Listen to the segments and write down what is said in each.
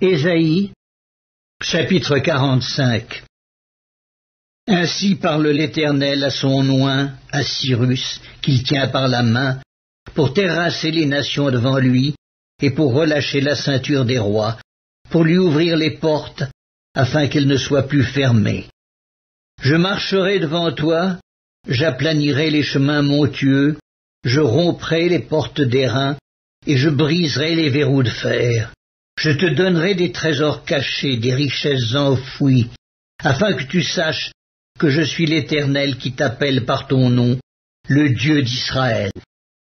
Ésaïe, chapitre 45. Ainsi parle l'Éternel à son oint, à Cyrus, qu'il tient par la main, pour terrasser les nations devant lui, et pour relâcher la ceinture des rois, pour lui ouvrir les portes, afin qu'elles ne soient plus fermées. Je marcherai devant toi, j'aplanirai les chemins montueux, je romprai les portes d'airain, et je briserai les verrous de fer. Je te donnerai des trésors cachés, des richesses enfouies, afin que tu saches que je suis l'Éternel qui t'appelle par ton nom, le Dieu d'Israël.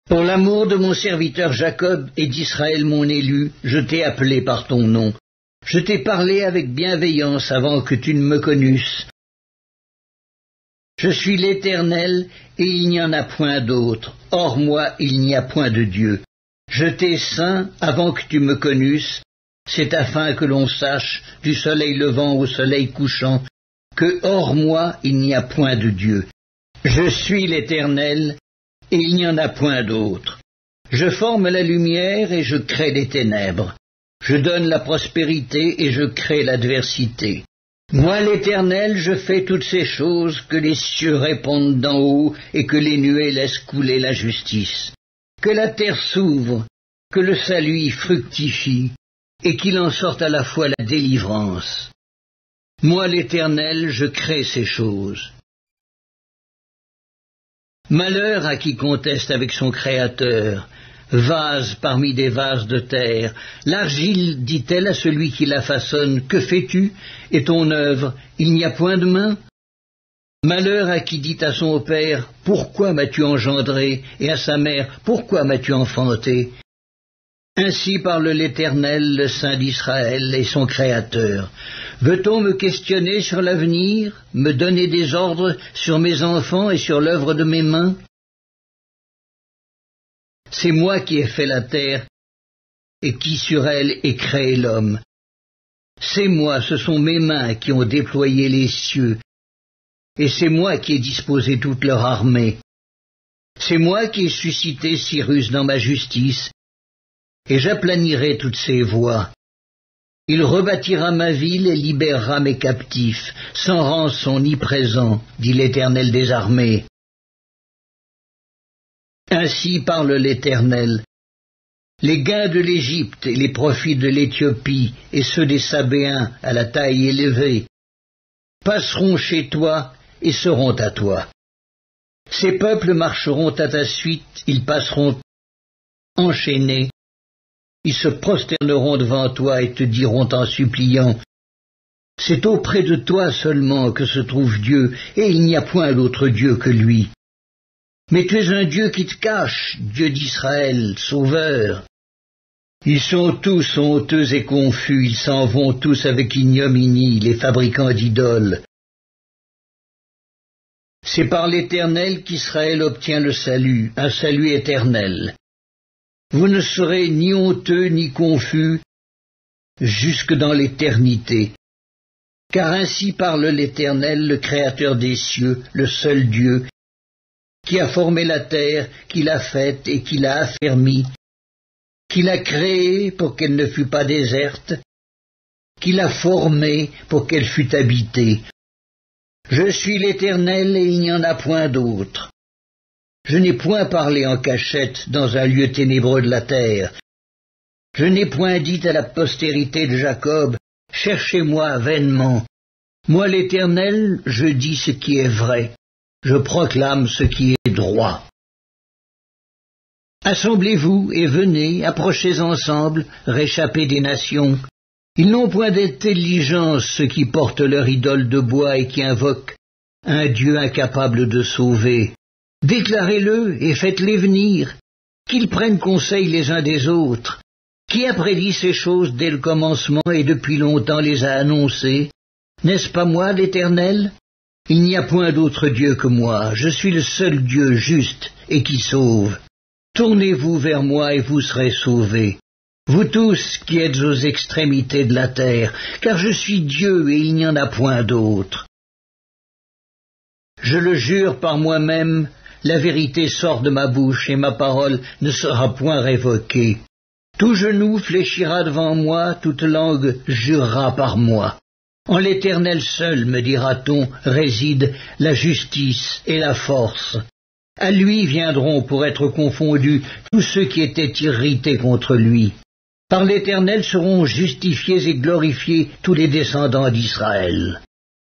Pour l'amour de mon serviteur Jacob et d'Israël mon élu, je t'ai appelé par ton nom. Je t'ai parlé avec bienveillance avant que tu ne me connusses. Je suis l'Éternel, et il n'y en a point d'autre. Hors moi, il n'y a point de Dieu. Je t'ai ceint avant que tu me connusses. C'est afin que l'on sache, du soleil levant au soleil couchant, que hors moi il n'y a point de Dieu. Je suis l'Éternel, et il n'y en a point d'autre. Je forme la lumière et je crée les ténèbres. Je donne la prospérité et je crée l'adversité. Moi l'Éternel, je fais toutes ces choses, que les cieux répondent d'en haut et que les nuées laissent couler la justice. Que la terre s'ouvre, que le salut y fructifie, et qu'il en sorte à la fois la délivrance. Moi l'Éternel, je crée ces choses. Malheur à qui conteste avec son Créateur, vase parmi des vases de terre. L'argile dit-elle à celui qui la façonne, que fais-tu? Et ton œuvre, il n'y a point de main? Malheur à qui dit à son père, pourquoi m'as-tu engendré? Et à sa mère, pourquoi m'as-tu enfanté? Ainsi parle l'Éternel, le Saint d'Israël et son Créateur. Veut-on me questionner sur l'avenir, me donner des ordres sur mes enfants et sur l'œuvre de mes mains? C'est moi qui ai fait la terre et qui sur elle ai créé l'homme. C'est moi, ce sont mes mains qui ont déployé les cieux, et c'est moi qui ai disposé toute leur armée. C'est moi qui ai suscité Cyrus dans ma justice, et j'aplanirai toutes ses voies. Il rebâtira ma ville et libérera mes captifs, sans rançon ni présent, dit l'Éternel des armées. Ainsi parle l'Éternel. Les gains de l'Égypte et les profits de l'Éthiopie et ceux des Sabéens à la taille élevée passeront chez toi et seront à toi. Ces peuples marcheront à ta suite, ils passeront enchaînés. Ils se prosterneront devant toi et te diront en suppliant, « C'est auprès de toi seulement que se trouve Dieu, et il n'y a point d'autre Dieu que lui. Mais tu es un Dieu qui te cache, Dieu d'Israël, Sauveur. » Ils sont tous honteux et confus, ils s'en vont tous avec ignominie, les fabricants d'idoles. C'est par l'Éternel qu'Israël obtient le salut, un salut éternel. Vous ne serez ni honteux ni confus jusque dans l'éternité. Car ainsi parle l'Éternel, le Créateur des cieux, le seul Dieu, qui a formé la terre, qui l'a faite et qui l'a affermie, qui l'a créée pour qu'elle ne fût pas déserte, qui l'a formée pour qu'elle fût habitée. Je suis l'Éternel et il n'y en a point d'autre. Je n'ai point parlé en cachette dans un lieu ténébreux de la terre. Je n'ai point dit à la postérité de Jacob, « Cherchez-moi vainement. » Moi l'Éternel, je dis ce qui est vrai. Je proclame ce qui est droit. Assemblez-vous et venez, approchez ensemble, réchappez des nations. Ils n'ont point d'intelligence ceux qui portent leur idole de bois et qui invoquent un Dieu incapable de sauver. Déclarez-le et faites-les venir, qu'ils prennent conseil les uns des autres. Qui a prédit ces choses dès le commencement et depuis longtemps les a annoncées? N'est-ce pas moi, l'Éternel? Il n'y a point d'autre Dieu que moi, je suis le seul Dieu juste et qui sauve. Tournez-vous vers moi et vous serez sauvés, vous tous qui êtes aux extrémités de la terre, car je suis Dieu et il n'y en a point d'autre. Je le jure par moi-même, la vérité sort de ma bouche et ma parole ne sera point révoquée. Tout genou fléchira devant moi, toute langue jurera par moi. En l'Éternel seul, me dira-t-on, réside la justice et la force. À lui viendront pour être confondus tous ceux qui étaient irrités contre lui. Par l'Éternel seront justifiés et glorifiés tous les descendants d'Israël.